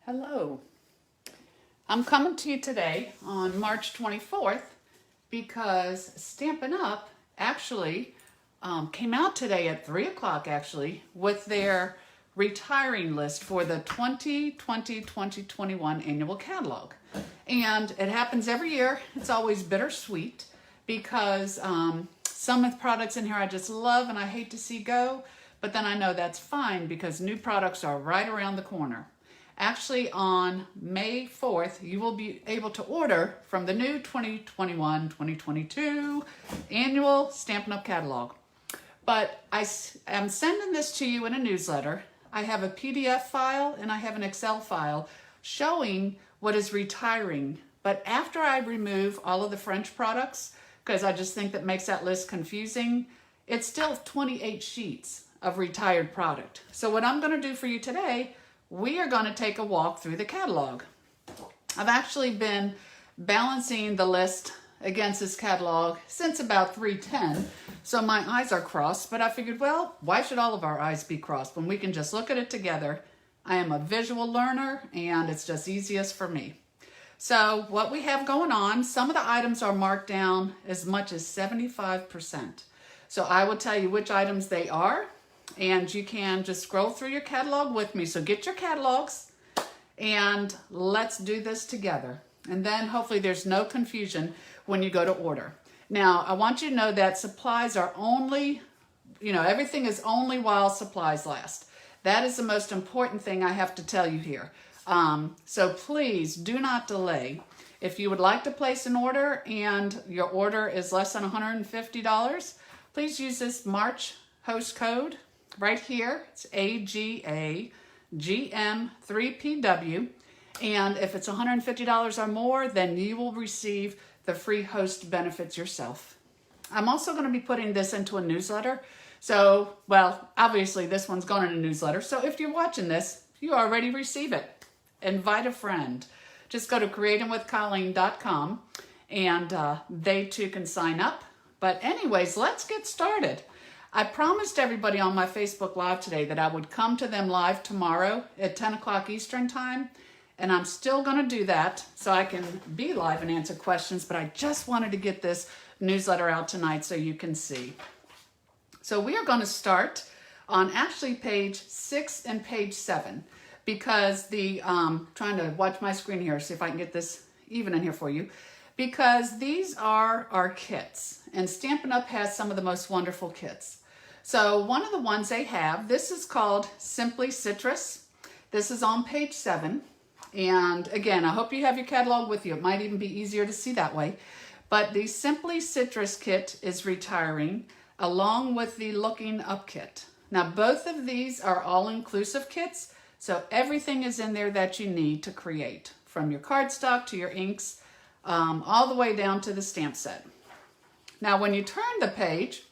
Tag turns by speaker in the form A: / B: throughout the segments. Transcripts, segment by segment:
A: Hello. I'm coming to you today on March 24th because Stampin' Up! Actually came out today at 3 o'clock actually with their retiring list for the 2020-2021 annual catalog. And it happens every year. It's always bittersweet because some of the products in here I just love and I hate to see go, but then I know that's fine because new products are right around the corner. Actually, on May 4th, you will be able to order from the new 2021-2022 annual Stampin' Up! Catalog. But I am sending this to you in a newsletter. I have a PDF file and I have an Excel file showing what is retiring. But after I remove all of the French products, because I just think that makes that list confusing, it's still 28 sheets of retired product. So what I'm going to do for you today, we are going to take a walk through the catalog. I've actually been balancing the list against this catalog since about 310, so my eyes are crossed, but I figured, well, why should all of our eyes be crossed when we can just look at it together? I am a visual learner, and it's just easiest for me. So what we have going on, some of the items are marked down as much as 75%. So I will tell you which items they are, and you can just scroll through your catalog with me. So get your catalogs and let's do this together. And then hopefully there's no confusion when you go to order. Now, I want you to know that supplies are only, everything is only while supplies last. That is the most important thing I have to tell you here. So please do not delay. If you would like to place an order and your order is less than $150, please use this March host code right here. It's AGAGM3PW. And if it's $150 or more, then you will receive the free host benefits yourself. I'm also going to be putting this into a newsletter. So, well, obviously this one's going in a newsletter. So if you're watching this, you already receive it. Invite a friend. Just go to creatingwithcolleen.com and they too can sign up. But anyways, let's get started. I promised everybody on my Facebook Live today that I would come to them live tomorrow at 10 o'clock Eastern time, and I'm still going to do that so I can be live and answer questions, but I just wanted to get this newsletter out tonight so you can see. So we are going to start on actually page 6 and page 7 because trying to watch my screen here, see if I can get this even in here for you, because these are our kits, and Stampin' Up! Has some of the most wonderful kits. So one of the ones they have, this is called Simply Citrus. This is on page 7. And again, I hope you have your catalog with you. It might even be easier to see that way. But the Simply Citrus kit is retiring along with the Looking Up kit. Now, both of these are all-inclusive kits. So everything is in there that you need to create, from your cardstock to your inks, all the way down to the stamp set. Now, when you turn the page,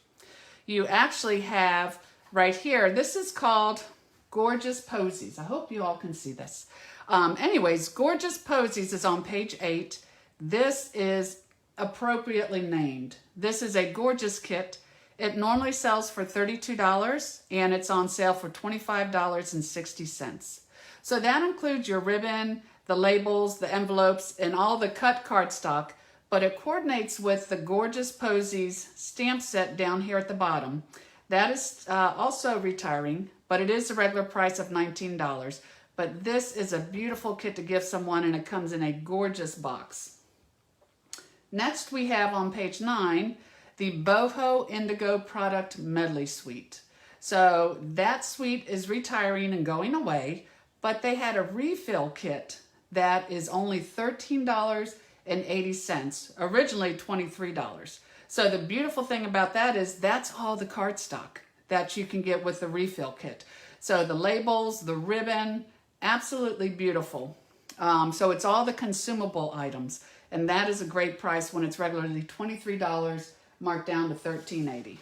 A: you actually have right here, this is called Gorgeous Posies. I hope you all can see this. Anyways, Gorgeous Posies is on page 8. This is appropriately named. This is a gorgeous kit. It normally sells for $32 and it's on sale for $25.60. So that includes your ribbon, the labels, the envelopes, and all the cut cardstock, but it coordinates with the Gorgeous Posies stamp set down here at the bottom. That is also retiring, but it is the regular price of $19. But this is a beautiful kit to give someone, and it comes in a gorgeous box. Next, we have on page 9, the Boho Indigo Product Medley Suite. So that suite is retiring and going away, but they had a refill kit that is only $13.80, originally $23. So the beautiful thing about that is that's all the cardstock that you can get with the refill kit. So the labels, the ribbon, absolutely beautiful. So it's all the consumable items, and that is a great price when it's regularly $23, marked down to $13.80.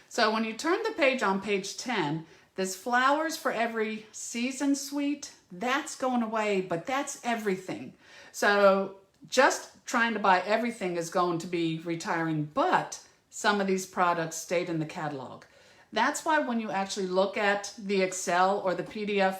A: So when you turn the page on page 10, this Flowers for Every Season suite, that's going away, but that's everything. So just trying to buy everything is going to be retiring, but some of these products stayed in the catalog. That's why when you actually look at the Excel or the PDF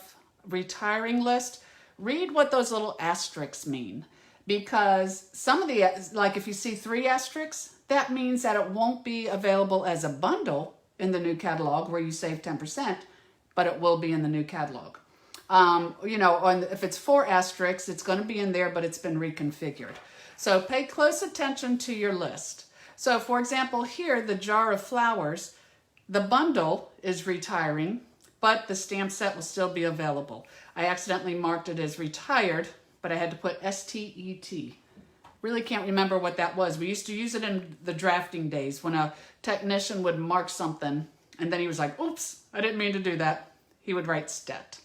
A: retiring list, read what those little asterisks mean. Because some of the, like if you see 3 asterisks, that means that it won't be available as a bundle in the new catalog where you save 10%, but it will be in the new catalog. You know, if it's 4 asterisks, it's going to be in there, but it's been reconfigured. So pay close attention to your list. So for example, here, the jar of flowers, the bundle is retiring, but the stamp set will still be available. I accidentally marked it as retired, but I had to put S-T-E-T. Really can't remember what that was. We used to use it in the drafting days when a technician would mark something and then he was like, oops, I didn't mean to do that. He would write STET.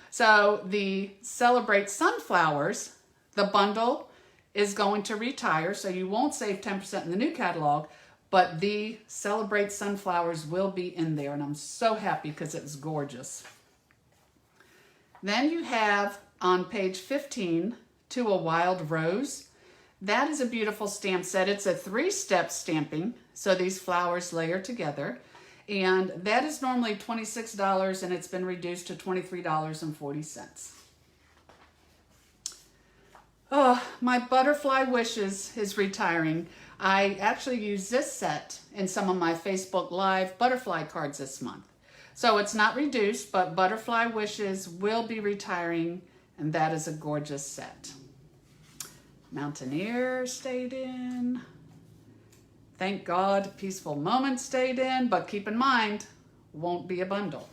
A: So the Celebrate Sunflowers, the bundle is going to retire, so you won't save 10% in the new catalog, but the Celebrate Sunflowers will be in there, and I'm so happy because it was gorgeous. Then you have on page 15, To a Wild Rose. That is a beautiful stamp set. It's a 3-step stamping, so these flowers layer together. And that is normally $26 and it's been reduced to $23.40. Oh, my Butterfly Wishes is retiring. I actually used this set in some of my Facebook Live butterfly cards this month. So it's not reduced, but Butterfly Wishes will be retiring, and that is a gorgeous set. Mountaineer stayed in. Thank God Peaceful Moment stayed in, but keep in mind, won't be a bundle.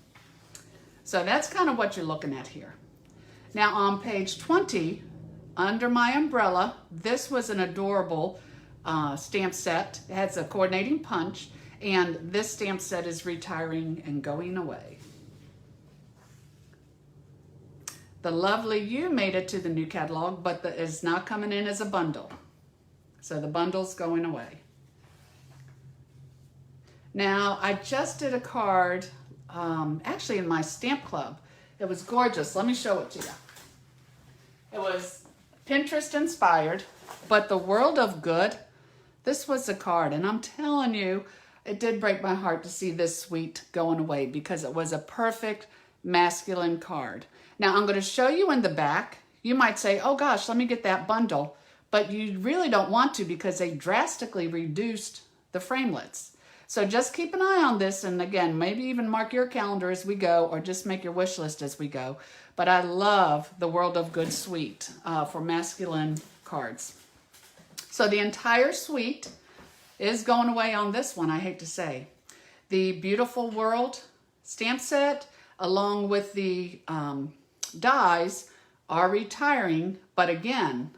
A: So that's kind of what you're looking at here. Now on page 20, Under My Umbrella, this was an adorable stamp set. It has a coordinating punch, and this stamp set is retiring and going away. The Lovely You made it to the new catalog, but is not coming in as a bundle. So the bundle's going away. Now, I just did a card, actually in my stamp club. It was gorgeous. Let me show it to you. It was Pinterest inspired, but the World of Good, this was the card. And I'm telling you, it did break my heart to see this suite going away because it was a perfect masculine card. Now, I'm going to show you in the back. You might say, oh gosh, let me get that bundle. But you really don't want to because they drastically reduced the framelits. So just keep an eye on this, and again, maybe even mark your calendar as we go, or just make your wish list as we go. But I love the World of Good suite for masculine cards. So the entire suite is going away on this one, I hate to say. The Beautiful World stamp set, along with the dies, are retiring, but again,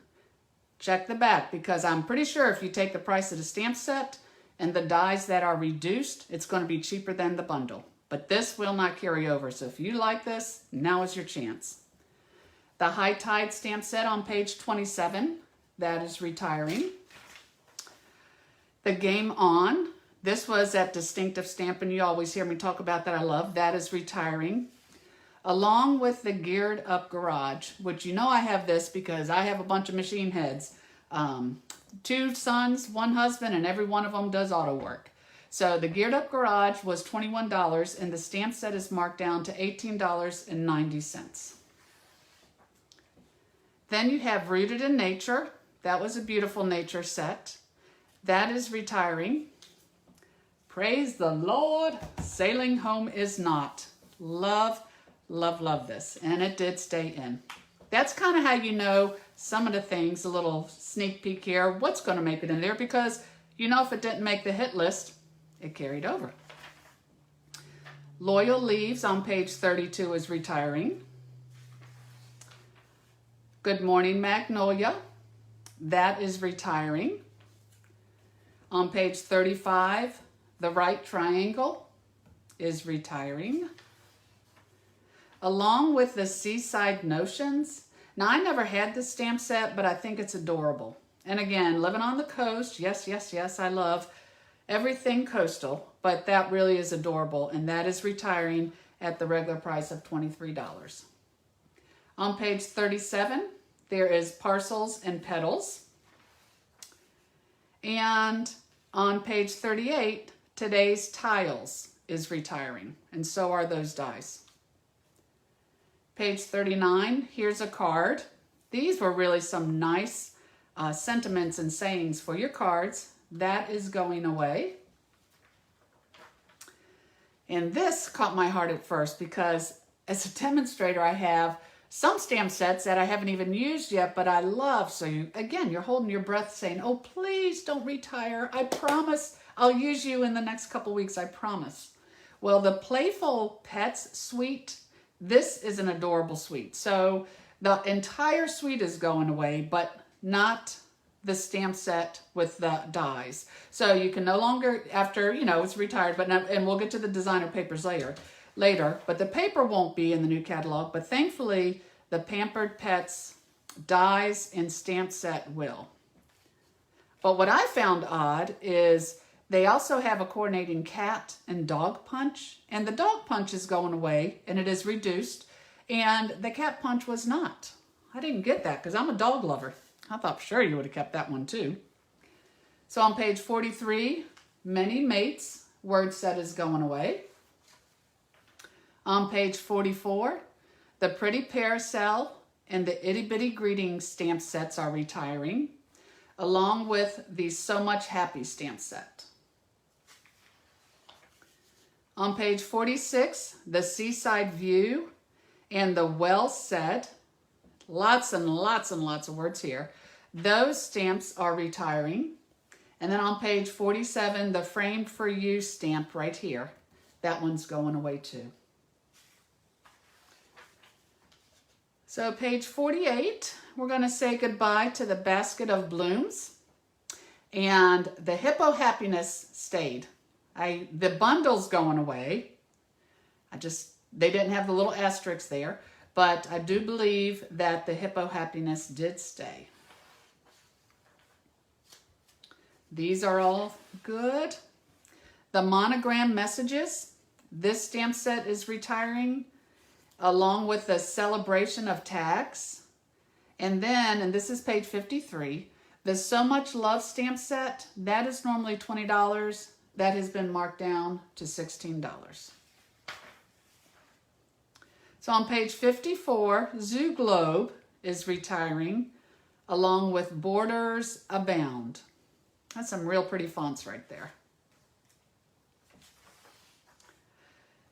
A: check the back, because I'm pretty sure if you take the price of the stamp set and the dies that are reduced, it's going to be cheaper than the bundle. But this will not carry over. So if you like this, now is your chance. The High Tide stamp set on page 27, that is retiring. The Game On, this was that distinctive Stampin'. You always hear me talk about that. I love that is retiring. Along with the Geared Up Garage, which you know I have this because I have a bunch of machine heads. 2 sons, 1 husband, and every one of them does auto work. So the Geared Up Garage was $21, and the stamp set is marked down to $18.90. Then you have Rooted in Nature. That was a beautiful nature set. That is retiring. Praise the Lord, Sailing Home is Not. Love, love, love this. And it did stay in. That's kind of how you know some of the things, a little sneak peek here, what's going to make it in there, because you know if it didn't make the hit list, it carried over. Loyal Leaves on page 32 is retiring. Good Morning Magnolia, that is retiring. On page 35, The Right Triangle is retiring. Along with the Seaside Notions. Now, I never had this stamp set, but I think it's adorable. And again, living on the coast, yes, yes, yes, I love everything coastal, but that really is adorable, and that is retiring at the regular price of $23. On page 37, there is Parcels and Petals. And on page 38, Today's Tiles is retiring, and so are those dies. Page 39, here's a card. These were really some nice sentiments and sayings for your cards. That is going away. And this caught my heart at first because as a demonstrator, I have some stamp sets that I haven't even used yet, but I love. So you're holding your breath saying, oh, please don't retire. I promise I'll use you in the next couple weeks. I promise. Well, the Playful Pets suite, this is an adorable suite. So the entire suite is going away, but not the stamp set with the dies. So you can no longer, after, it's retired, but not, and we'll get to the designer papers later, but the paper won't be in the new catalog, but thankfully the Pampered Pets dies and stamp set will. But what I found odd is they also have a coordinating cat and dog punch, and the dog punch is going away and it is reduced, and the cat punch was not. I didn't get that because I'm a dog lover. I thought sure you would have kept that one too. So on page 43, Many Mates word set is going away. On page 44, the Pretty Parasol and the Itty Bitty Greeting stamp sets are retiring, along with the So Much Happy stamp set. On page 46, the Seaside View and the Well Said, lots and lots and lots of words here. Those stamps are retiring. And then on page 47, the Framed for You stamp right here. That one's going away too. So page 48, we're going to say goodbye to the Basket of Blooms. And the Hippo Happiness stayed. The bundle's going away. They didn't have the little asterisks there. But I do believe that the Hippo Happiness did stay. These are all good. The Monogram Messages. This stamp set is retiring, along with the Celebration of Tags. And then, and this is page 53, the So Much Love stamp set. That is normally $20. That has been marked down to $16. So on page 54, Zoo Globe is retiring, along with Borders Abound. That's some real pretty fonts right there.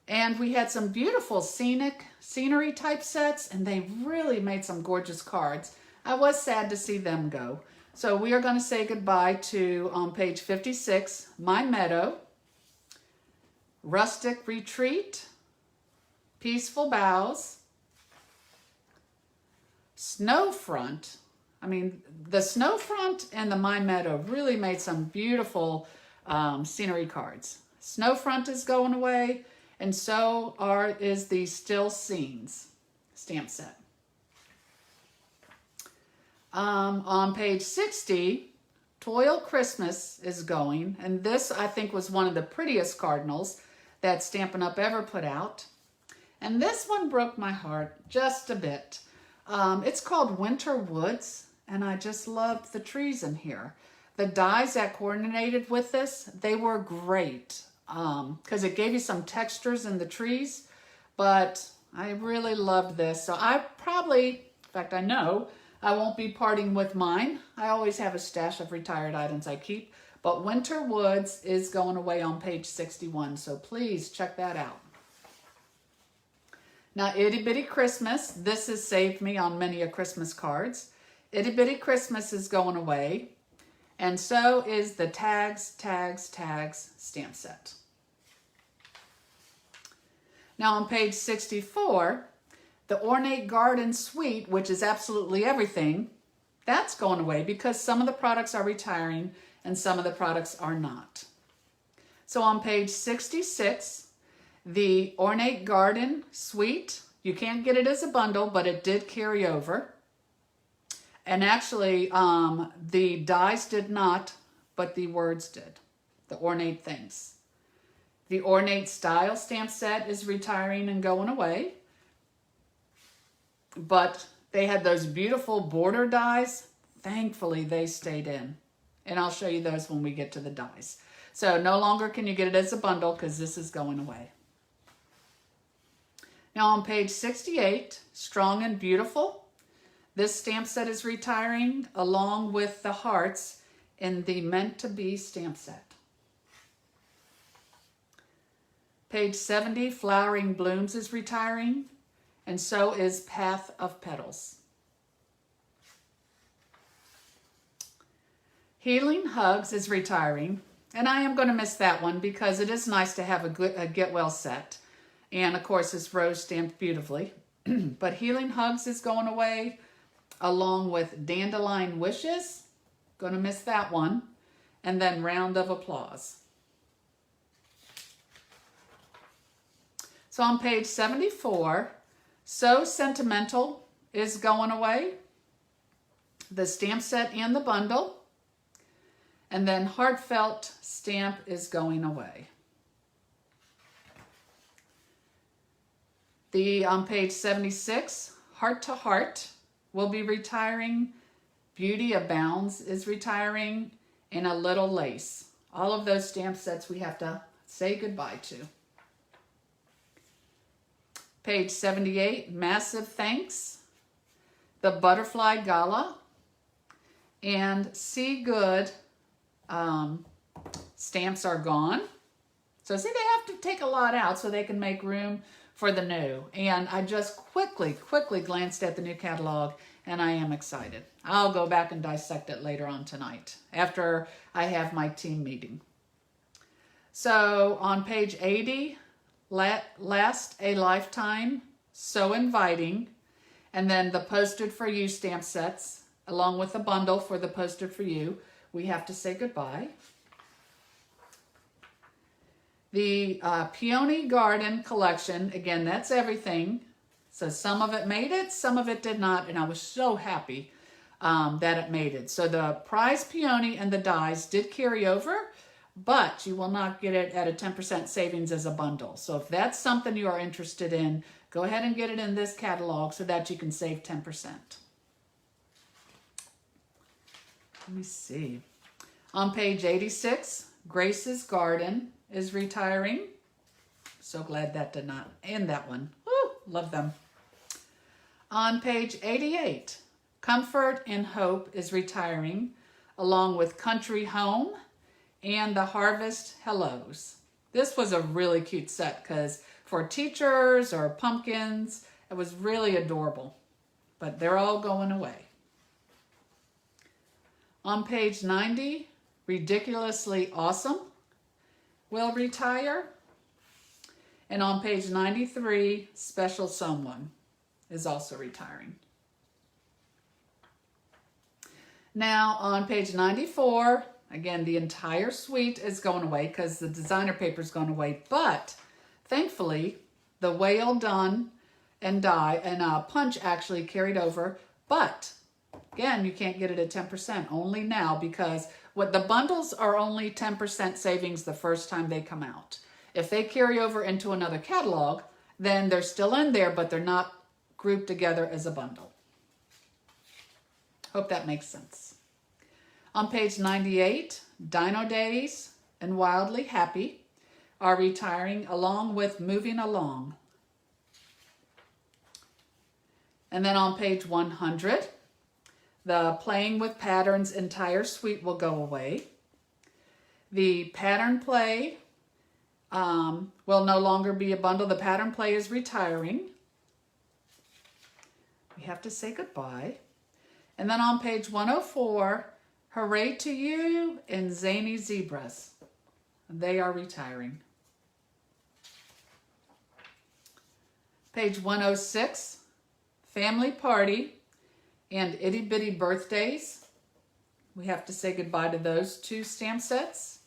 A: And we had some beautiful scenery type sets, and they really made some gorgeous cards. I was sad to see them go. So we are going to say goodbye to, on page 56, My Meadow, Rustic Retreat, Peaceful Boughs, Snowfront. I mean, the Snowfront and the My Meadow really made some beautiful scenery cards. Snowfront is going away, and so is the Still Scenes stamp set. On page 60, Toil Christmas is going, and this I think was one of the prettiest cardinals that Stampin' Up! Ever put out. And this one broke my heart just a bit. It's called Winter Woods, and I just loved the trees in here. The dies that coordinated with this, they were great because it gave you some textures in the trees, but I really loved this. So I probably, in fact I know, I won't be parting with mine. I always have a stash of retired items I keep, but Winter Woods is going away on page 61, so please check that out. Now, Itty Bitty Christmas, this has saved me on many a Christmas cards. Itty Bitty Christmas is going away, and so is the Tags stamp set. Now on page 64, the Ornate Garden Suite, which is absolutely everything, that's going away because some of the products are retiring and some of the products are not. So on page 66, the Ornate Garden Suite, you can't get it as a bundle, but it did carry over. And actually, the dies did not, but the words did. The ornate things. The Ornate Style stamp set is retiring and going away. But they had those beautiful border dies. Thankfully, they stayed in. And I'll show you those when we get to the dies. So no longer can you get it as a bundle because this is going away. Now on page 68, Strong and Beautiful, this stamp set is retiring along with the hearts in the Meant to Be stamp set. Page 70, Flowering Blooms is retiring, and so is Path of Petals. Healing Hugs is retiring, and I am going to miss that one because it is nice to have a Get Well set. And of course, it's rose stamped beautifully. But Healing Hugs is going away along with Dandelion Wishes. Going to miss that one. And then Round of Applause. So on page 74, So Sentimental is going away. The stamp set and the bundle. And then Heartfelt Stamp is going away. On page 76, Heart to Heart will be retiring. Beauty Abounds is retiring. And A Little Lace. All of those stamp sets we have to say goodbye to. Page 78, Massive Thanks. The Butterfly Gala. And See Good stamps are gone. So see, they have to take a lot out so they can make room for the new. And I just quickly glanced at the new catalog, and I am excited. I'll go back and dissect it later on tonight after I have my team meeting. So on page 80, Last a Lifetime, So Inviting, and then the Posted for You stamp sets, along with a bundle for the Posted for You. We have to say goodbye. The Peony Garden collection, again, that's everything. So some of it made it, some of it did not, and I was so happy that it made it. So the prize peony and the dies did carry over, but you will not get it at a 10% savings as a bundle. So if that's something you are interested in, go ahead and get it in this catalog so that you can save 10%. Let me see. On page 86, Grace's Garden is retiring. So glad that did not end that one. Woo, love them. On page 88, Comfort and Hope is retiring, along with Country Home and the Harvest Hellos. This was a really cute set because for teachers or pumpkins, it was really adorable. But they're all going away. On page 90, Ridiculously Awesome will retire. And on page 93, Special Someone is also retiring. Now on page 94, again, the entire suite is going away because the designer paper is going away. But thankfully, the Whale Done and Die and Punch actually carried over. But again, you can't get it at 10% only now because the bundles are only 10% savings the first time they come out. If they carry over into another catalog, then they're still in there, but they're not grouped together as a bundle. Hope that makes sense. On page 98, Dino Days and Wildly Happy are retiring along with Moving Along. And then on page 100, the Playing with Patterns entire suite will go away. The Pattern Play will no longer be a bundle. The Pattern Play is retiring. We have to say goodbye. And then on page 104, Hooray to You and Zany Zebras. They are retiring. Page 106, Family Party and Itty Bitty Birthdays. We have to say goodbye to those two stamp sets.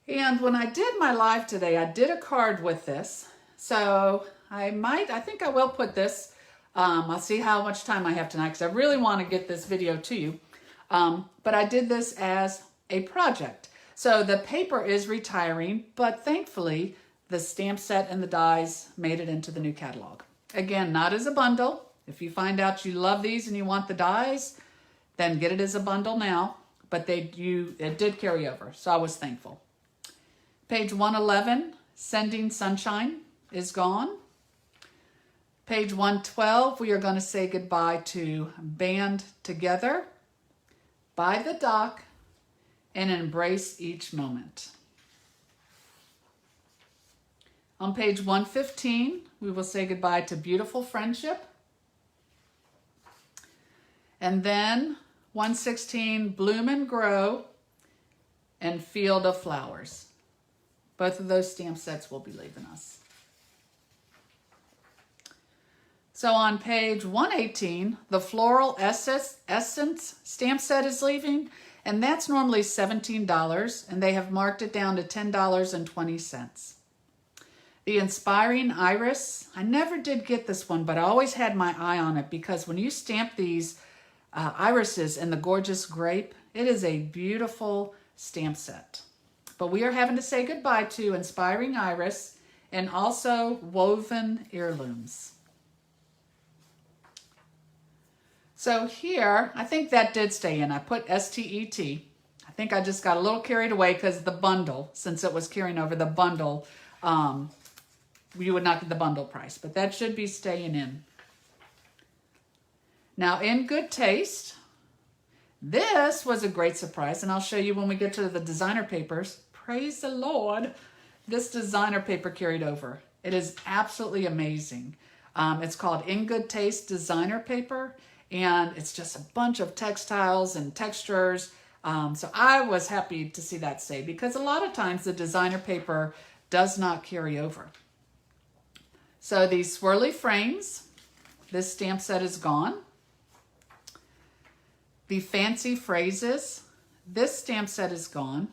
A: And when I did my live today, I did a card with this. So I think I will put this. I'll see how much time I have tonight because I really want to get this video to you. But I did this as a project. So the paper is retiring, but thankfully the stamp set and the dies made it into the new catalog. Again, not as a bundle. If you find out you love these and you want the dies, then get it as a bundle now. But it did carry over, so I was thankful. Page 111, Sending Sunshine is gone. Page 112, we are going to say goodbye to Band Together, By the Dock, and Embrace Each Moment. On page 115, we will say goodbye to Beautiful Friendship. And then 116, Bloom and Grow, and Field of Flowers. Both of those stamp sets will be leaving us. So on page 118, the Floral Essence stamp set is leaving, and that's normally $17, and they have marked it down to $10.20. The Inspiring Iris, I never did get this one, but I always had my eye on it because when you stamp these irises in the Gorgeous Grape, it is a beautiful stamp set. But we are having to say goodbye to Inspiring Iris and also Woven Heirlooms. So here, I think that did stay in. I put STET. I think I just got a little carried away because the bundle, since it was carrying over the bundle, you would not get the bundle price, but that should be staying in. Now, in good taste, this was a great surprise, and I'll show you when we get to the designer papers. Praise the Lord. This designer paper carried over. It is absolutely amazing. It's called In Good Taste Designer Paper, and it's just a bunch of textiles and textures. So I was happy to see that stay because a lot of times the designer paper does not carry over. So these Swirly Frames, this stamp set is gone. The Fancy Phrases, this stamp set is gone.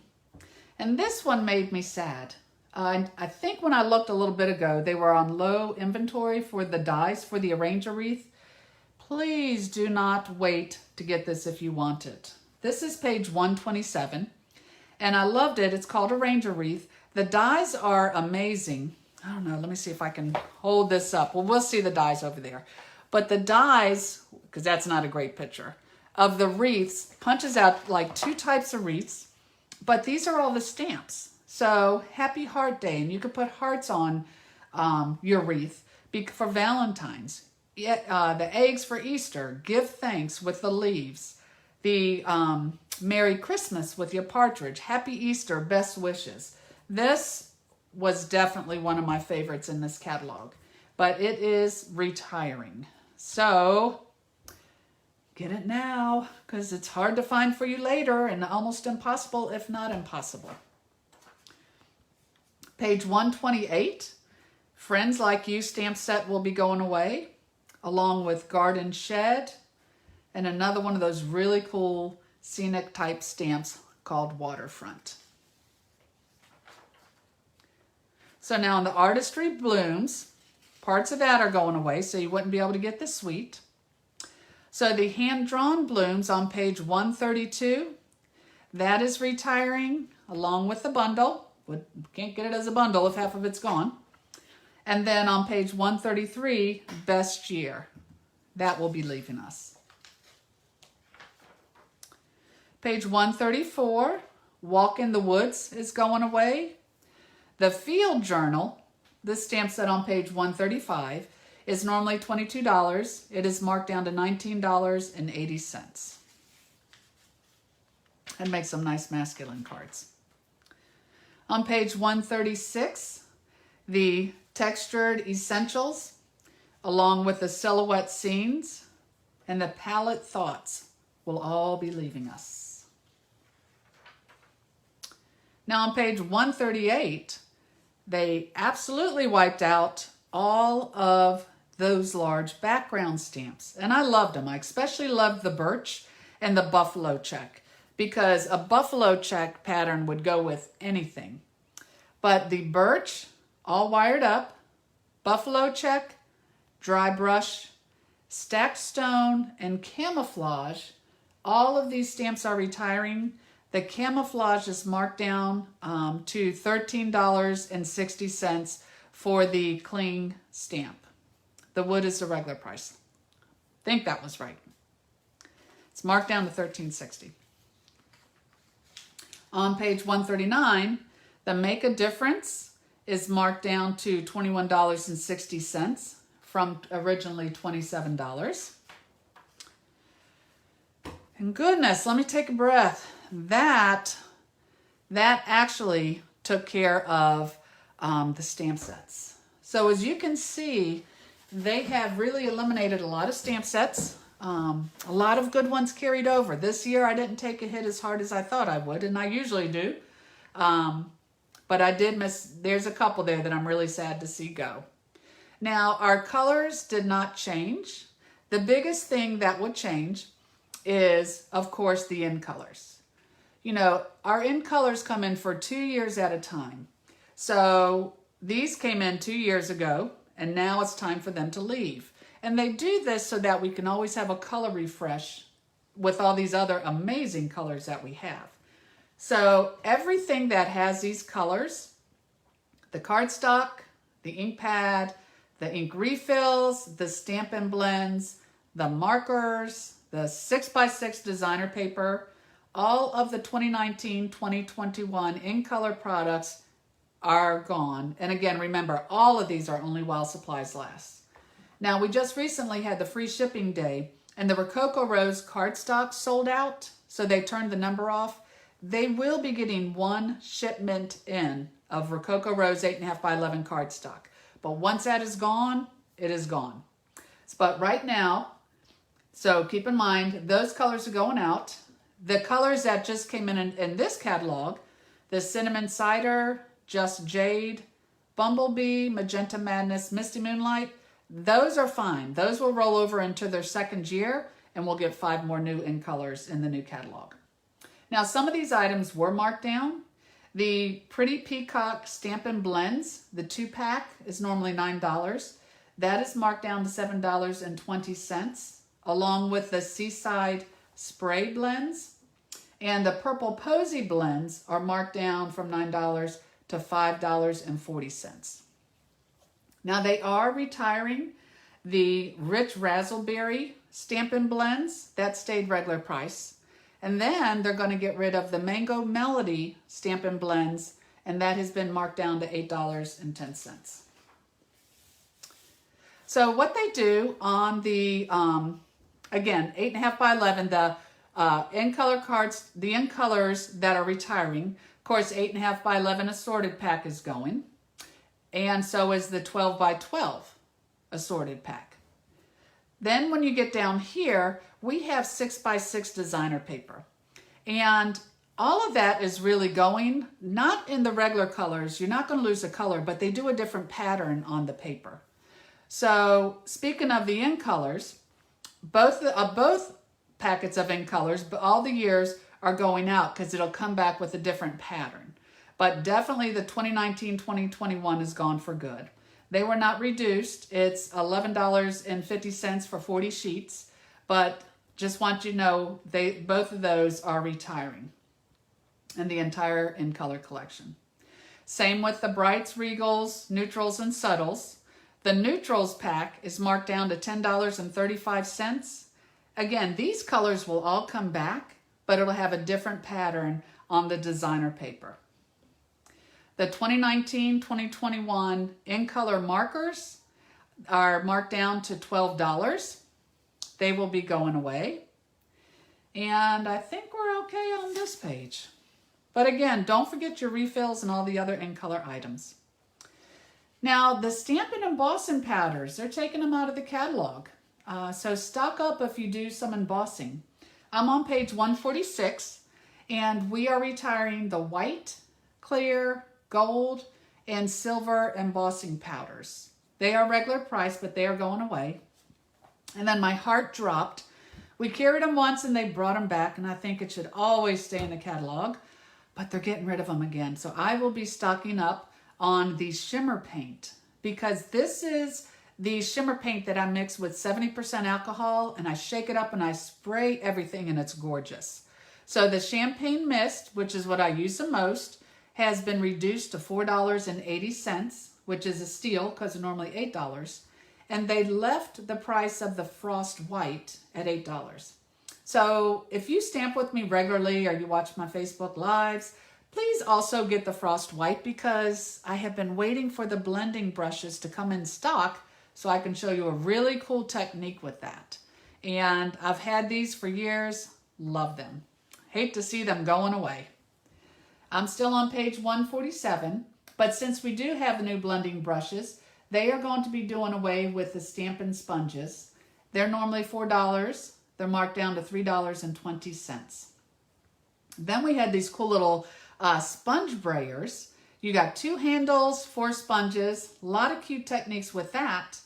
A: And this one made me sad. I think when I looked a little bit ago, they were on low inventory for the dies for the Arranger Wreath. Please do not wait to get this if you want it. This is page 127, and I loved it. It's called Arranger Wreath. The dies are amazing. I don't know, let me see if I can hold this up. Well, we'll see the dies over there. But the dies, because that's not a great picture, of the wreaths punches out like two types of wreaths, but these are all the stamps. So Happy Heart Day, and you could put hearts on your wreath for Valentine's. The eggs for Easter, Give Thanks with the leaves. The Merry Christmas with your partridge, Happy Easter, Best Wishes. This was definitely one of my favorites in this catalog, but it is retiring. So get it now because it's hard to find for you later and almost impossible, if not impossible. Page 128, Friends Like You stamp set will be going away, along with Garden Shed and another one of those really cool scenic type stamps called Waterfront. So now in the Artistry Blooms, parts of that are going away, so you wouldn't be able to get the suite. So the hand-drawn blooms on page 132, that is retiring along with the bundle. Can't get it as a bundle if half of it's gone. And then on page 133, Best Year. That will be leaving us. Page 134, Walk in the Woods is going away. The Field Journal, this stamp set on page 135, is normally $22. It is marked down to $19.80. And makes some nice masculine cards. On page 136, the Textured Essentials, along with the Silhouette Scenes and the Palette Thoughts, will all be leaving us. Now on page 138, they absolutely wiped out all of those large background stamps. And I loved them. I especially loved the birch and the buffalo check because a buffalo check pattern would go with anything. But the birch, all wired up, buffalo check, dry brush, stacked stone, and camouflage, all of these stamps are retiring. The camouflage is marked down to $13.60 for the cling stamp. The wood is the regular price. I think that was right. It's marked down to $13.60. On page 139, the Make a Difference is marked down to $21.60 from originally $27. And goodness, let me take a breath. That actually took care of the stamp sets. So as you can see, they have really eliminated a lot of stamp sets. A lot of good ones carried over. This year I didn't take a hit as hard as I thought I would, and I usually do. But I did miss, there's a couple there that I'm really sad to see go. Now, our colors did not change. The biggest thing that would change is, of course, the in colors. You know, our in colors come in for 2 years at a time. So these came in 2 years ago, and now it's time for them to leave. And they do this so that we can always have a color refresh with all these other amazing colors that we have. So everything that has these colors, the cardstock, the ink pad, the ink refills, the Stampin' blends, the markers, the 6x6 designer paper, all of the 2019-2021 in color products are gone. And again, remember, all of these are only while supplies last. Now, we just recently had the free shipping day, and the Rococo Rose cardstock sold out, so they turned the number off. They will be getting one shipment in of Rococo Rose 8.5x11 cardstock. But once that is gone, it is gone. But right now, so keep in mind, those colors are going out. The colors that just came in this catalog, the Cinnamon Cider, Just Jade, Bumblebee, Magenta Madness, Misty Moonlight, those are fine. Those will roll over into their second year, and we'll get 5 more new in colors in the new catalog. Now, some of these items were marked down. The Pretty Peacock Stampin' Blends, the 2-pack, is normally $9. That is marked down to $7.20, along with the Seaside Spray Blends. And the Purple Posy Blends are marked down from $9 to $5.40. Now, they are retiring the Rich Razzleberry Stampin' Blends. That stayed regular price. And then they're going to get rid of the Mango Melody Stampin' Blends, and that has been marked down to $8.10. So what they do on the, again, 8.5x11, the in color cards, the in colors that are retiring, of course, 8.5x11 assorted pack is going, and so is the 12x12 assorted pack. Then when you get down here, we have 6x6 designer paper. And all of that is really going, not in the regular colors. You're not going to lose a color, but they do a different pattern on the paper. So speaking of the in colors, both packets of in colors, but all the years are going out because it'll come back with a different pattern. But definitely the 2019-2021 is gone for good. They were not reduced. It's $11.50 for 40 sheets, but just want you to know both of those are retiring in the entire in color collection. Same with the Brights, Regals, Neutrals, and Subtles. The Neutrals pack is marked down to $10.35. Again, these colors will all come back, but it'll have a different pattern on the designer paper. The 2019-2021 in color markers are marked down to $12. They will be going away. And I think we're okay on this page. But again, don't forget your refills and all the other in color items. Now, the Stampin' embossing powders, they're taking them out of the catalog. So stock up if you do some embossing. I'm on page 146, and we are retiring the white, clear, gold, and silver embossing powders. They are regular price, but they are going away. And then my heart dropped. We carried them once and they brought them back, and I think it should always stay in the catalog, but they're getting rid of them again. So I will be stocking up on the shimmer paint, because this is the shimmer paint that I mix with 70% alcohol, and I shake it up and I spray everything, and it's gorgeous. So the Champagne Mist, which is what I use the most, has been reduced to $4.80, which is a steal because they're normally $8. And they left the price of the Frost White at $8. So if you stamp with me regularly or you watch my Facebook Lives, please also get the Frost White, because I have been waiting for the blending brushes to come in stock so I can show you a really cool technique with that. And I've had these for years, love them. Hate to see them going away. I'm still on page 147, but since we do have the new blending brushes, they are going to be doing away with the Stampin' sponges. They're normally $4. They're marked down to $3.20. Then we had these cool little sponge brayers. You got 2 handles, 4 sponges, a lot of cute techniques with that.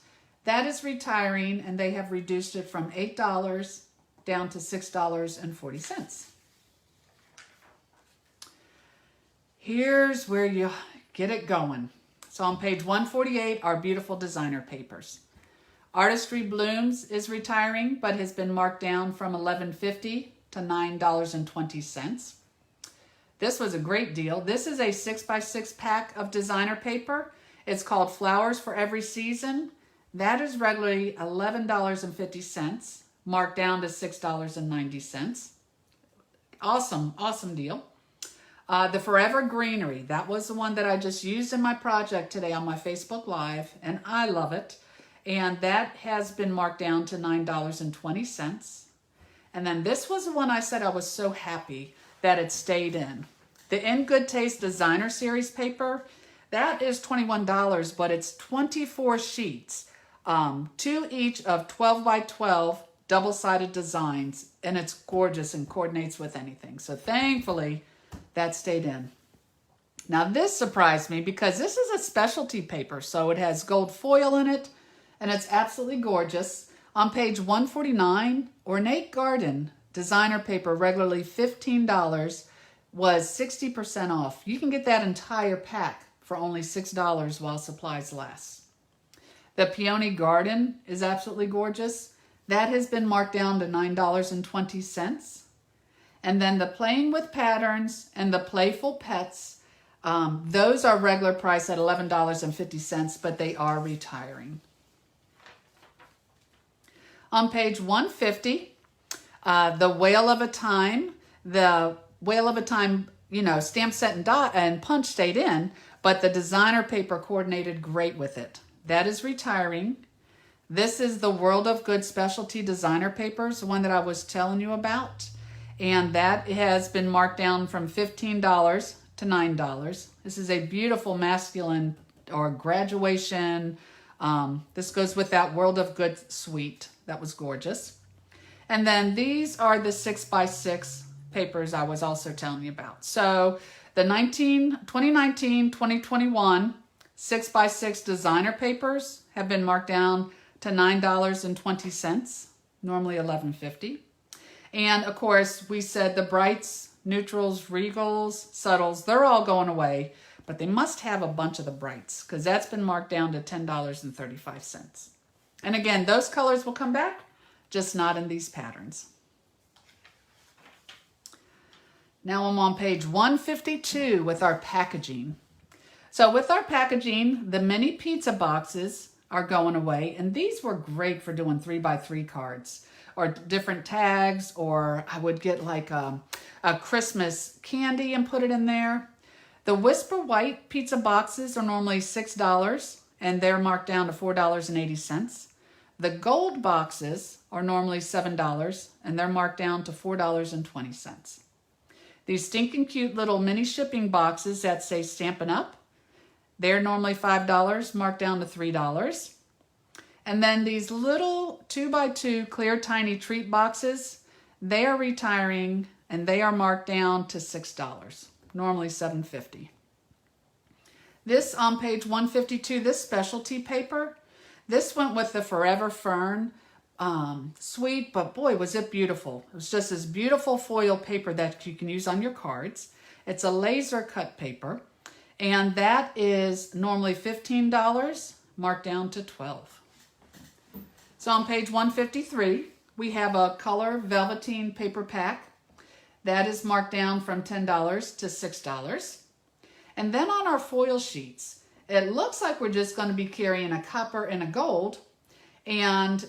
A: That is retiring, and they have reduced it from $8 down to $6.40. Here's where you get it going. So on page 148 are beautiful designer papers. Artistry Blooms is retiring, but has been marked down from $11.50 to $9.20. This was a great deal. This is a 6x6 pack of designer paper. It's called Flowers for Every Season. That is regularly $11.50, marked down to $6.90. Awesome, awesome deal. The Forever Greenery, that was the one that I just used in my project today on my Facebook Live, and I love it. And that has been marked down to $9.20. And then this was the one I said I was so happy that it stayed in. The In Good Taste Designer Series paper, that is $21, but it's 24 sheets, 2 each of 12 by 12 double-sided designs, and it's gorgeous and coordinates with anything. So thankfully, that stayed in. Now this surprised me because this is a specialty paper, so it has gold foil in it, and it's absolutely gorgeous. On page 149, Ornate Garden designer paper, regularly $15, was 60% off. You can get that entire pack for only $6 while supplies last. The Peony Garden is absolutely gorgeous. That has been marked down to $9.20. And then the Playing with Patterns and the Playful Pets, those are regular price at $11.50, but they are retiring. On page 150, the Whale of a Time, stamp set and dot and punch stayed in, but the designer paper coordinated great with it. That is retiring. This is the World of Good specialty designer papers, the one that I was telling you about. And that has been marked down from $15 to $9. This is a beautiful masculine or graduation. This goes with that World of Good suite. That was gorgeous. And then these are the 6x6 papers I was also telling you about. So the 2019-2021 6x6 designer papers have been marked down to $9.20, normally $11.50. And of course, we said the brights, neutrals, regals, subtles, they're all going away, but they must have a bunch of the brights because that's been marked down to $10.35. And again, those colors will come back, just not in these patterns. Now I'm on page 152 with our packaging. So with our packaging, the mini pizza boxes are going away, and these were great for doing 3x3 cards or different tags, or I would get like a Christmas candy and put it in there. The Whisper White pizza boxes are normally $6, and they're marked down to $4.80. The gold boxes are normally $7, and they're marked down to $4.20. These stinking cute little mini shipping boxes that say Stampin' Up, they're normally $5, marked down to $3. And then these little 2x2 clear tiny treat boxes, they are retiring, and they are marked down to $6, normally $7.50. This on page 152, this specialty paper, this went with the Forever Fern suite, but boy, was it beautiful. It was just this beautiful foil paper that you can use on your cards. It's a laser cut paper, and that is normally $15, marked down to $12. So on page 153, we have a color velveteen paper pack. That is marked down from $10 to $6. And then on our foil sheets, it looks like we're just going to be carrying a copper and a gold. And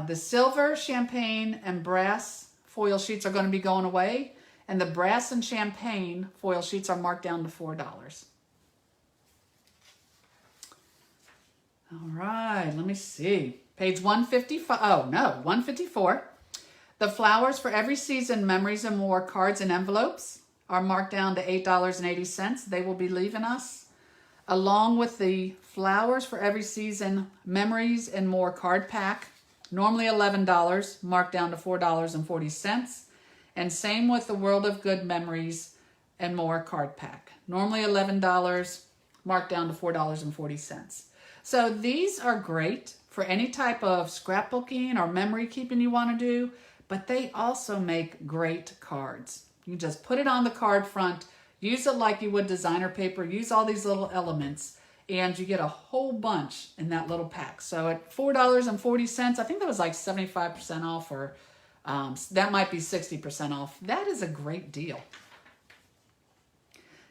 A: the silver, champagne, and brass foil sheets are going to be going away. And the brass and champagne foil sheets are marked down to $4. All right, let me see. Page 155, oh no, 154. The flowers for every season, memories and more cards and envelopes are marked down to $8.80. They will be leaving us. Along with the flowers for every season, memories and more card pack, normally $11, marked down to $4.40. And same with the World of Good memories and more card pack, normally $11, marked down to $4.40. So these are great for any type of scrapbooking or memory keeping you want to do, but they also make great cards. You just put it on the card front, use it like you would designer paper, use all these little elements, and you get a whole bunch in that little pack. So at $4.40, I think that was like 75% off, or that might be 60% off. That is a great deal.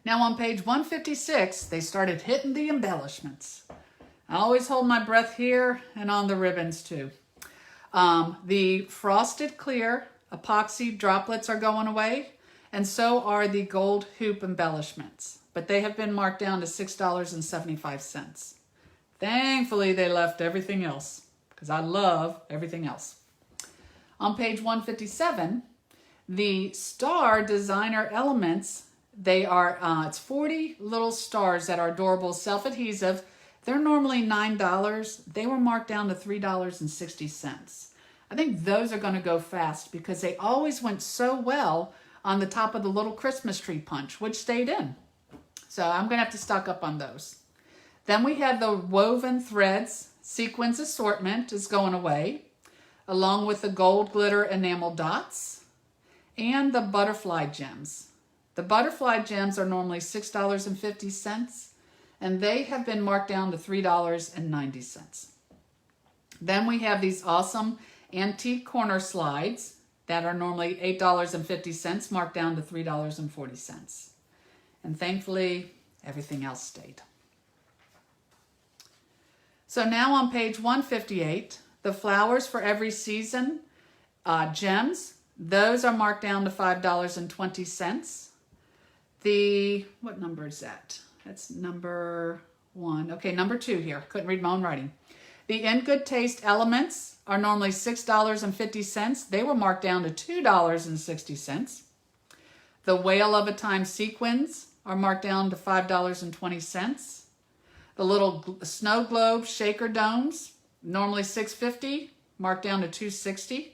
A: Now on page 156, they started hitting the embellishments. I always hold my breath here and on the ribbons too. The frosted clear epoxy droplets are going away, and so are the gold hoop embellishments, but they have been marked down to $6.75. Thankfully, they left everything else, because I love everything else. On page 157, the star designer elements, they are, it's 40 little stars that are adorable, self-adhesive. They're normally $9. They were marked down to $3.60. I think those are going to go fast because they always went so well on the top of the little Christmas tree punch, which stayed in. So I'm going to have to stock up on those. Then we have the woven threads. Sequins assortment is going away, along with the gold glitter enamel dots and the butterfly gems. The butterfly gems are normally $6.50, and they have been marked down to $3.90. Then we have these awesome antique corner slides that are normally $8.50, marked down to $3.40. And thankfully, everything else stayed. So now on page 158, the flowers for every season gems, those are marked down to $5.20. What number is that? That's number 1. Okay, number 2 here. Couldn't read my own writing. The In Good Taste elements are normally $6.50. They were marked down to $2.60. The Whale of a Time sequins are marked down to $5.20. The little snow globe shaker domes, normally $6.50, marked down to $2.60.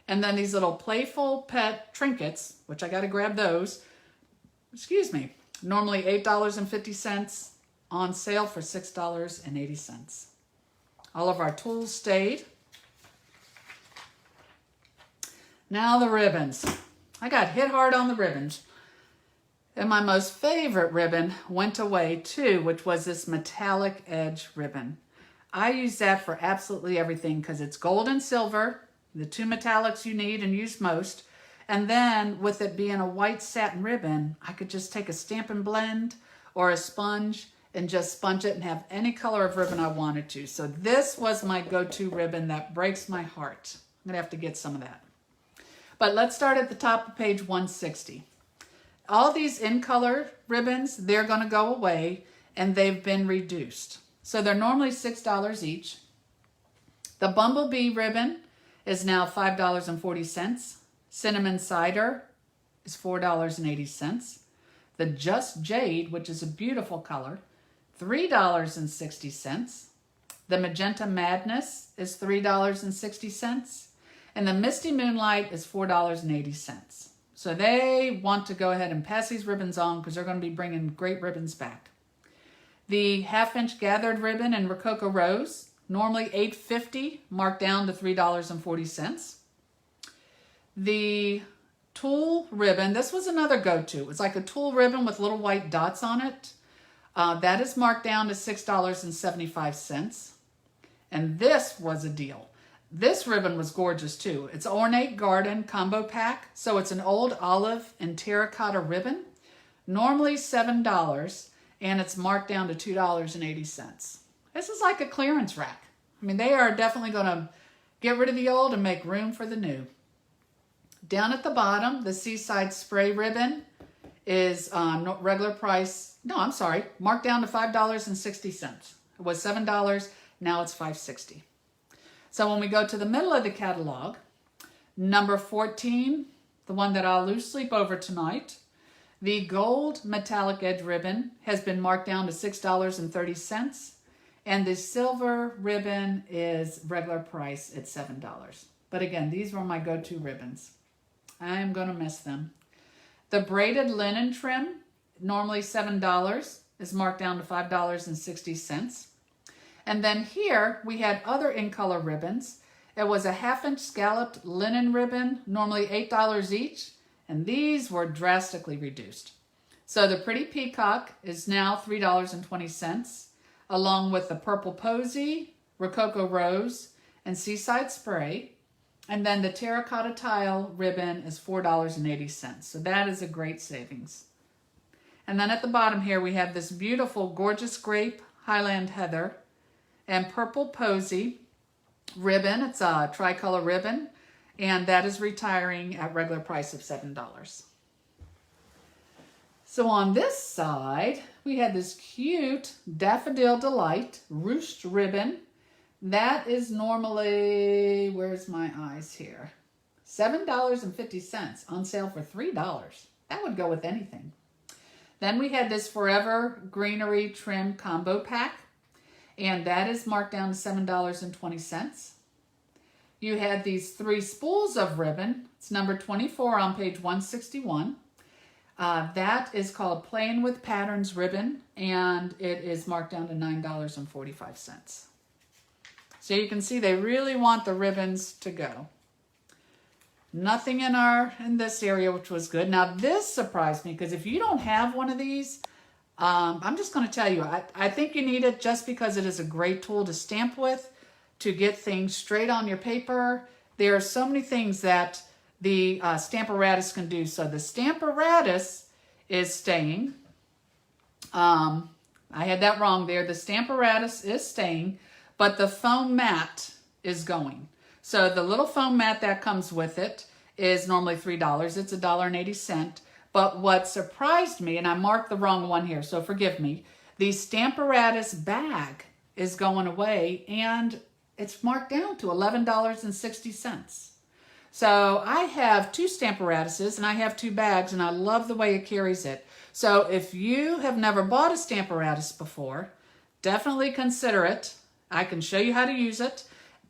A: And then these little Playful pet trinkets, which I got to grab those, normally $8.50, on sale for $6.80. All of our tools stayed. Now the ribbons. I got hit hard on the ribbons. And my most favorite ribbon went away too, which was this metallic edge ribbon. I use that for absolutely everything because it's gold and silver, the 2 metallics you need and use most. And then with it being a white satin ribbon, I could just take a Stampin' blend or a sponge and just sponge it and have any color of ribbon I wanted to. So this was my go-to ribbon that breaks my heart. I'm gonna have to get some of that. But let's start at the top of page 160. All these in color ribbons, they're gonna go away and they've been reduced. So they're normally $6 each. The Bumblebee ribbon is now $5.40. Cinnamon Cider is $4.80. The Just Jade, which is a beautiful color, $3.60. The Magenta Madness is $3.60. And the Misty Moonlight is $4.80. So they want to go ahead and pass these ribbons on because they're going to be bringing great ribbons back. The half-inch gathered ribbon in Rococo Rose, normally $8.50, marked down to $3.40. The tulle ribbon, this was another go-to. It's like a tulle ribbon with little white dots on it. That is marked down to $6.75. And this was a deal. This ribbon was gorgeous too. It's Ornate Garden combo pack. So it's an old olive and terracotta ribbon. Normally $7, and it's marked down to $2.80. This is like a clearance rack. I mean, they are definitely going to get rid of the old and make room for the new. Down at the bottom, the Seaside spray ribbon is regular price. No, I'm sorry. Marked down to $5.60. It was $7. Now it's $5.60. So when we go to the middle of the catalog, number 14, the one that I'll lose sleep over tonight, the gold metallic edge ribbon has been marked down to $6.30. And the silver ribbon is regular price at $7. But again, these were my go-to ribbons. I am going to miss them. The braided linen trim, normally $7, is marked down to $5.60. And then here we had other in-color ribbons. It was a 1/2-inch scalloped linen ribbon, normally $8 each. And these were drastically reduced. So the Pretty Peacock is now $3.20. Along with the Purple Posy, Rococo Rose, and Seaside Spray. And then the Terracotta Tile ribbon is $4.80. So that is a great savings. And then at the bottom here, we have this beautiful Gorgeous Grape Highland Heather and Purple Posy ribbon. It's a tricolor ribbon, and that is retiring at regular price of $7. So on this side, we had this cute Daffodil Delight ruched ribbon. That is normally, where's my eyes here? $7.50 on sale for $3. That would go with anything. Then we had this Forever Greenery Trim Combo Pack, and that is marked down to $7.20. You had these 3 spools of ribbon. It's number 24 on page 161. That is called Playing with Patterns ribbon, and it is marked down to $9.45. So you can see they really want the ribbons to go. Nothing in this area, which was good. Now this surprised me, because if you don't have one of these, I'm just going to tell you, I think you need it just because it is a great tool to stamp with, to get things straight on your paper. There are so many things that the Stamparatus can do. So the Stamparatus is staying. I had that wrong there. The Stamparatus is staying, but the foam mat is going. So the little foam mat that comes with it is normally $3. It's $1.80. But what surprised me, and I marked the wrong one here, so forgive me, the Stamparatus bag is going away, and it's marked down to $11.60. So I have 2 Stamparatuses, and I have 2 bags, and I love the way it carries it. So if you have never bought a Stamparatus before, definitely consider it. I can show you how to use it,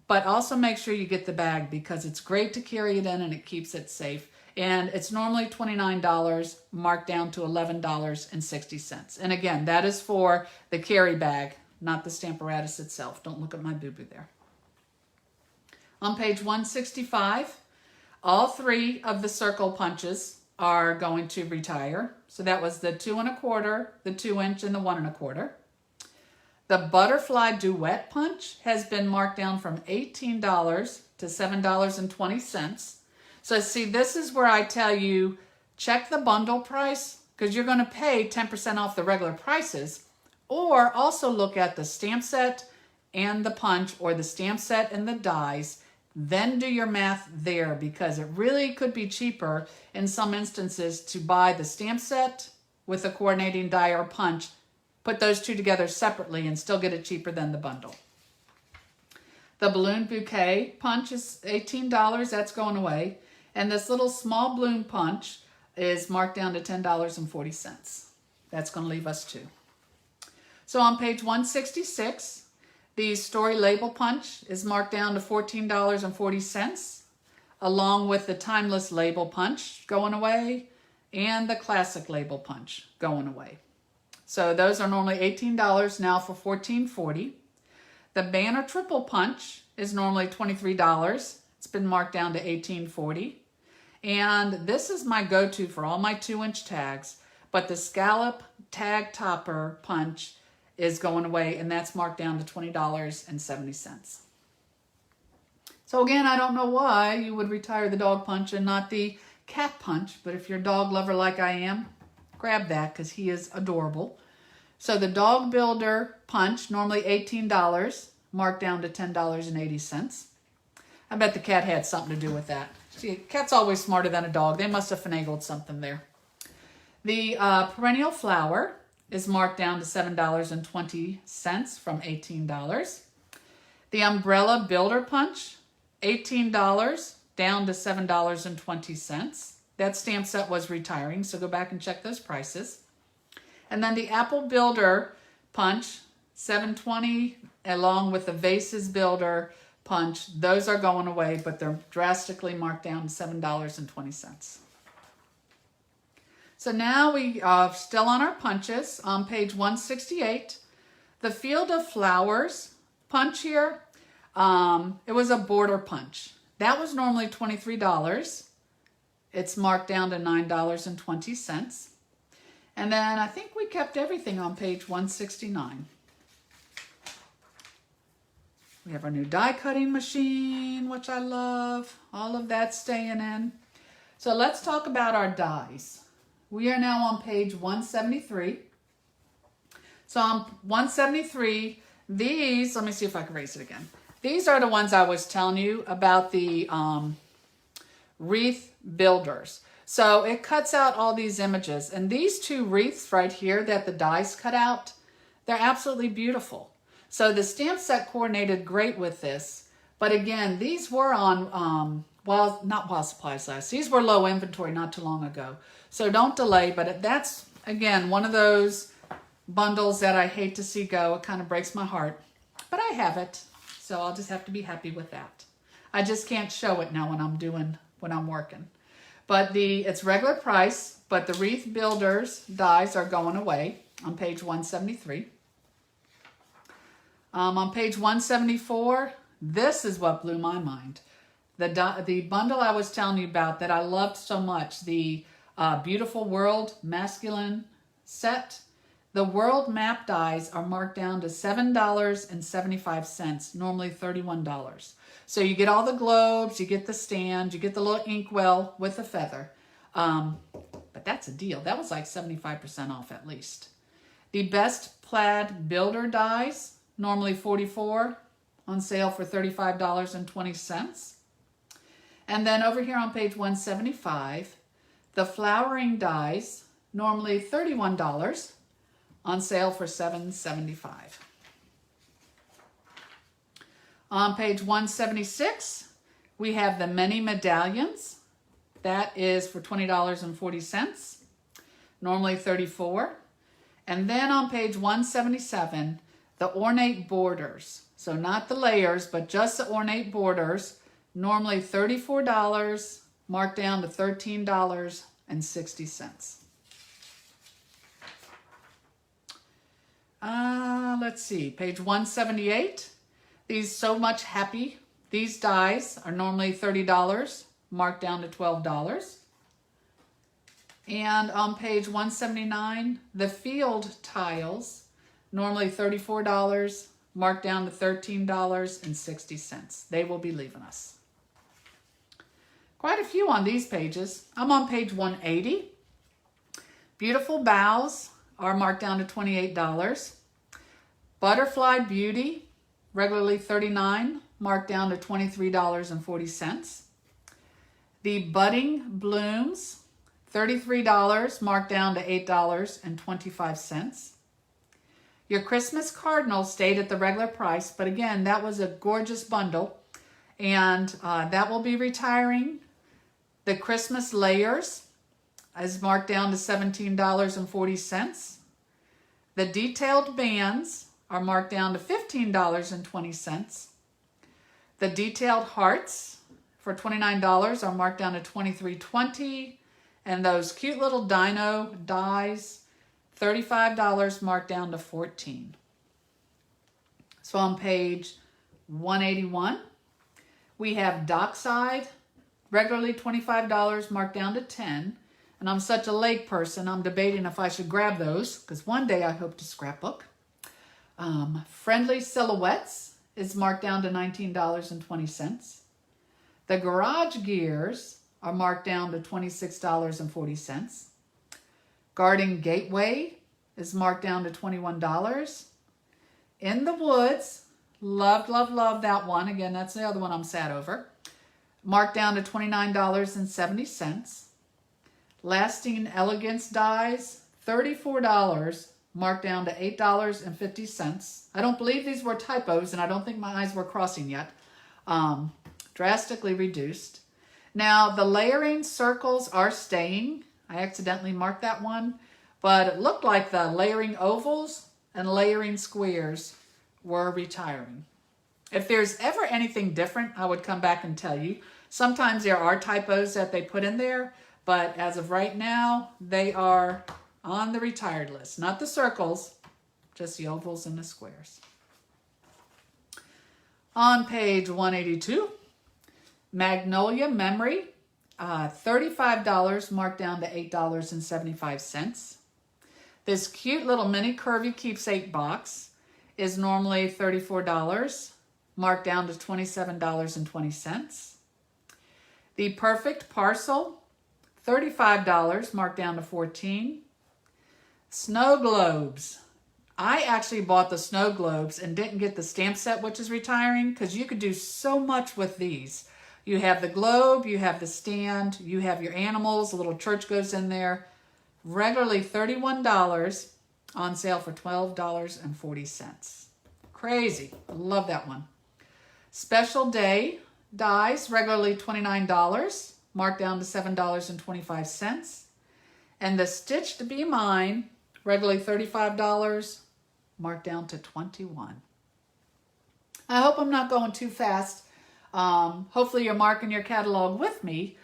A: but also make sure you get the bag, because it's great to carry it in and it keeps it safe. And it's normally $29, marked down to $11.60. And again, that is for the carry bag, not the Stamparatus itself. Don't look at my boo-boo there. On page 165, all 3 of the circle punches are going to retire. So that was the 2 1/4, the 2-inch, and the 1 1/4. The Butterfly Duet punch has been marked down from $18 to $7.20. So see, this is where I tell you, check the bundle price, because you're going to pay 10% off the regular prices. Or also look at the stamp set and the punch, or the stamp set and the dies. Then do your math there, because it really could be cheaper in some instances to buy the stamp set with a coordinating die or punch, put those 2 together separately and still get it cheaper than the bundle. The Balloon Bouquet punch is $18. That's going away. And this little small balloon punch is marked down to $10.40. That's going to leave us 2. So on page 166, the Story Label Punch is marked down to $14.40, along with the Timeless Label Punch going away and the Classic Label Punch going away. So those are normally $18 now for $14.40. The Banner Triple Punch is normally $23. It's been marked down to $18.40. And this is my go-to for all my 2-inch tags, but the Scallop Tag Topper Punch is going away, and that's marked down to $20.70. So again, I don't know why you would retire the dog punch and not the cat punch, but if you're a dog lover like I am, grab that, because he is adorable. So the Dog Builder punch, normally $18, marked down to $10.80. I bet the cat had something to do with that. See, a cat's always smarter than a dog. They must have finagled something there. The Perennial Flower is marked down to $7.20 from $18. The Umbrella Builder Punch, $18, down to $7.20. That stamp set was retiring, so go back and check those prices. And then the Apple Builder Punch, $7.20, along with the Vases Builder Punch. Those are going away, but they're drastically marked down to $7.20. So now we are still on our punches. On page 168, the Field of Flowers punch here, it was a border punch. That was normally $23. It's marked down to $9.20. And then I think we kept everything on page 169. We have our new die cutting machine, which I love. All of that staying in. So let's talk about our dies. We are now on page 173. So on 173, these, let me see if I can erase it again. These are the ones I was telling you about, the Wreath builders. So it cuts out all these images. And these two wreaths right here that the dies cut out, they're absolutely beautiful. So the stamp set coordinated great with this. But again, these were on, not while supplies last. These were low inventory not too long ago. So don't delay. But that's, again, one of those bundles that I hate to see go. It kind of breaks my heart. But I have it. So I'll just have to be happy with that. I just can't show it now when I'm working. But it's regular price, but the Wreath Builders dies are going away on page 173. On page 174, this is what blew my mind. The bundle I was telling you about that I loved so much, the Beautiful World Masculine set. The World Map dies are marked down to $7.75, normally $31. So you get all the globes, you get the stand, you get the little inkwell with the feather. But that's a deal. That was like 75% off at least. The Best Plaid Builder dies, normally $44, on sale for $35.20. And then over here on page 175, the Flowering dies, normally $31, on sale for $7.75. On page 176, we have the Many Medallions. That is for $20.40, normally $34. And then on page 177, the Ornate Borders. So not the layers, but just the Ornate Borders, normally $34, marked down to $13.60. Let's see, page 178. These So Much Happy. These dies are normally $30, marked down to $12. And on page 179, the Field Tiles, normally $34, marked down to $13.60. They will be leaving us. Quite a few on these pages. I'm on page 180. Beautiful Bows are marked down to $28. Butterfly Beauty, regularly $39, marked down to $23.40. The Budding Blooms, $33, marked down to $8.25. Your Christmas Cardinal stayed at the regular price, but again, that was a gorgeous bundle, and that will be retiring. The Christmas Layers is marked down to $17.40. The Detailed Bands are marked down to $15.20. The Detailed Hearts for $29 are marked down to $23.20. And those cute little dino dies, $35, marked down to $14. So on page 181, we have Dockside, regularly $25, marked down to $10. And I'm such a lake person, I'm debating if I should grab those, because one day I hope to scrapbook. Friendly Silhouettes is marked down to $19.20. The Garage Gears are marked down to $26.40. Garden Gateway is marked down to $21. In the Woods, loved, loved, loved that one. Again, that's the other one I'm sad over. Marked down to $29.70. Lasting Elegance dies, $34, marked down to $8.50. I don't believe these were typos, and I don't think my eyes were crossing yet. Drastically reduced. Now, the layering circles are staying. I accidentally marked that one, but it looked like the layering ovals and layering squares were retiring. If there's ever anything different, I would come back and tell you. Sometimes there are typos that they put in there, but as of right now, they are on the retired list. Not the circles, just the ovals and the squares. On page 182, Magnolia Memory, $35 marked down to $8.75. This cute little mini curvy keepsake box is normally $34, marked down to $27.20. The Perfect Parcel, $35, marked down to $14. Snow Globes. I actually bought the snow globes and didn't get the stamp set, which is retiring, because you could do so much with these. You have the globe, you have the stand, you have your animals, a little church goes in there. Regularly $31, on sale for $12.40. Crazy. I love that one. Special Day dies, regularly $29, marked down to $7.25. And the Stitched Be Mine, regularly $35, marked down to $21. I hope I'm not going too fast. Hopefully you're marking your catalog with me,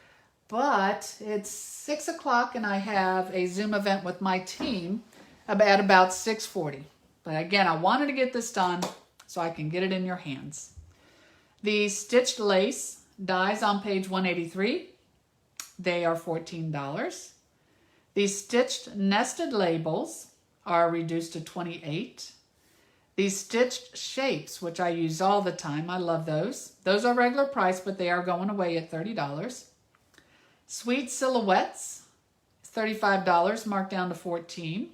A: but it's 6 o'clock and I have a Zoom event with my team at about 6:40. But again, I wanted to get this done so I can get it in your hands. The Stitched Lace dies on page 183. They are $14. The Stitched Nested Labels are reduced to $28. The Stitched Shapes, which I use all the time, I love those. Those are regular price, but they are going away at $30. Sweet Silhouettes, $35, marked down to $14.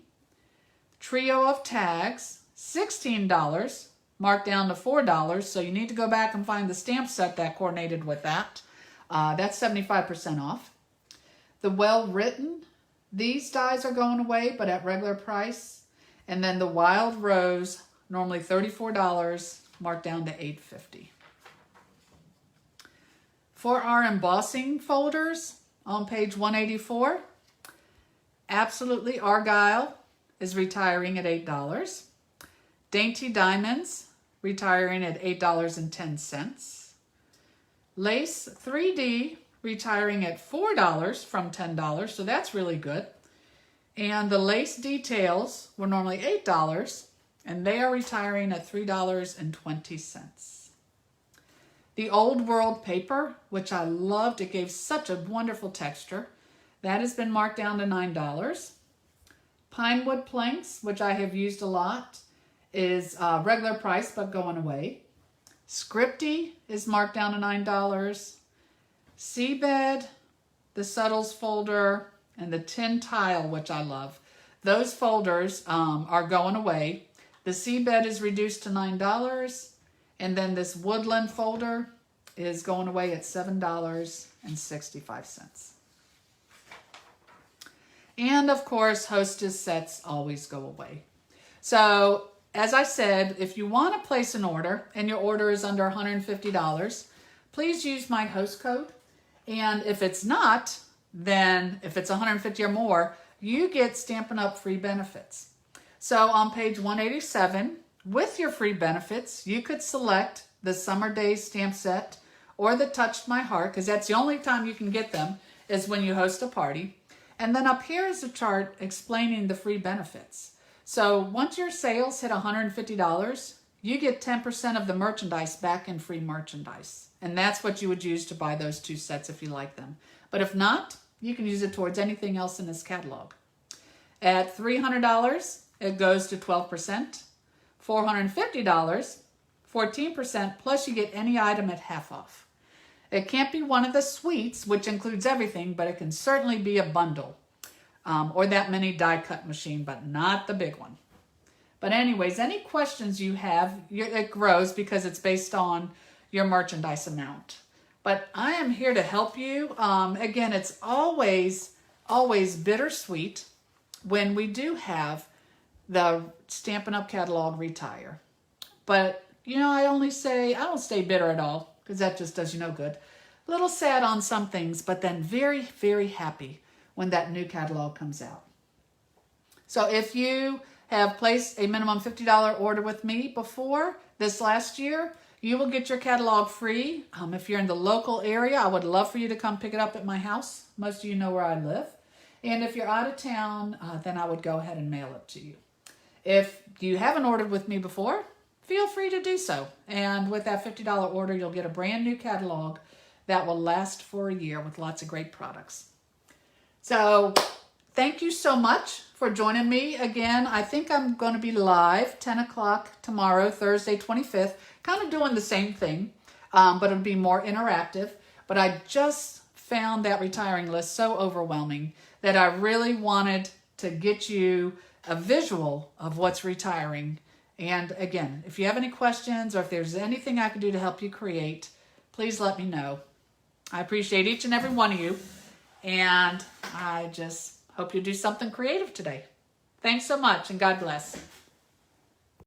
A: Trio of Tags, $16, marked down to $4, so you need to go back and find the stamp set that coordinated with that. That's 75% off. The Well Written, these dies are going away, but at regular price. And then the Wild Rose, normally $34, marked down to $8.50. For our embossing folders, on page 184, Absolutely Argyle is retiring at $8. Dainty Diamonds, retiring at $8.10. Lace 3D, retiring at $4 from $10, so that's really good. And the Lace Details were normally $8, and they are retiring at $3.20. The Old World Paper, which I loved, it gave such a wonderful texture, that has been marked down to $9. Pinewood Planks, which I have used a lot, is regular price but going away. Scripty is marked down to $9. Seabed, the Subtles folder, and the Tin Tile, which I love. Those folders are going away. The Seabed is reduced to $9, and then this Woodland folder is going away at $7.65. And of course, Hostess sets always go away. So, as I said, if you want to place an order and your order is under $150, please use my host code. And if it's not, then if it's $150 or more, you get Stampin' Up! Free benefits. So on page 187, with your free benefits, you could select the Summer Days stamp set or the Touched My Heart, because that's the only time you can get them is when you host a party. And then up here is a chart explaining the free benefits. So once your sales hit $150, you get 10% of the merchandise back in free merchandise. And that's what you would use to buy those two sets if you like them. But if not, you can use it towards anything else in this catalog. At $300, it goes to 12%. $450, 14%, plus you get any item at half off. It can't be one of the suites, which includes everything, but it can certainly be a bundle. Or that mini die cut machine, but not the big one. But anyways, any questions you have, it grows because it's based on your merchandise amount. But I am here to help you. Again, it's always bittersweet when we do have the Stampin' Up! Catalog retire. But, you know, I don't stay bitter at all, because that just does you no good. A little sad on some things, but then very, very happy when that new catalog comes out. So if you have placed a minimum $50 order with me before this last year, you will get your catalog free. If you're in the local area, I would love for you to come pick it up at my house. Most of you know where I live. And if you're out of town, then I would go ahead and mail it to you. If you haven't ordered with me before, feel free to do so. And with that $50 order, you'll get a brand new catalog that will last for a year with lots of great products. So thank you so much for joining me again. I think I'm going to be live 10 o'clock tomorrow, Thursday 25th, kind of doing the same thing, but it'll be more interactive. But I just found that retiring list so overwhelming that I really wanted to get you a visual of what's retiring. And again, if you have any questions or if there's anything I can do to help you create, please let me know. I appreciate each and every one of you. And I just hope you do something creative today. Thanks so much, and God bless.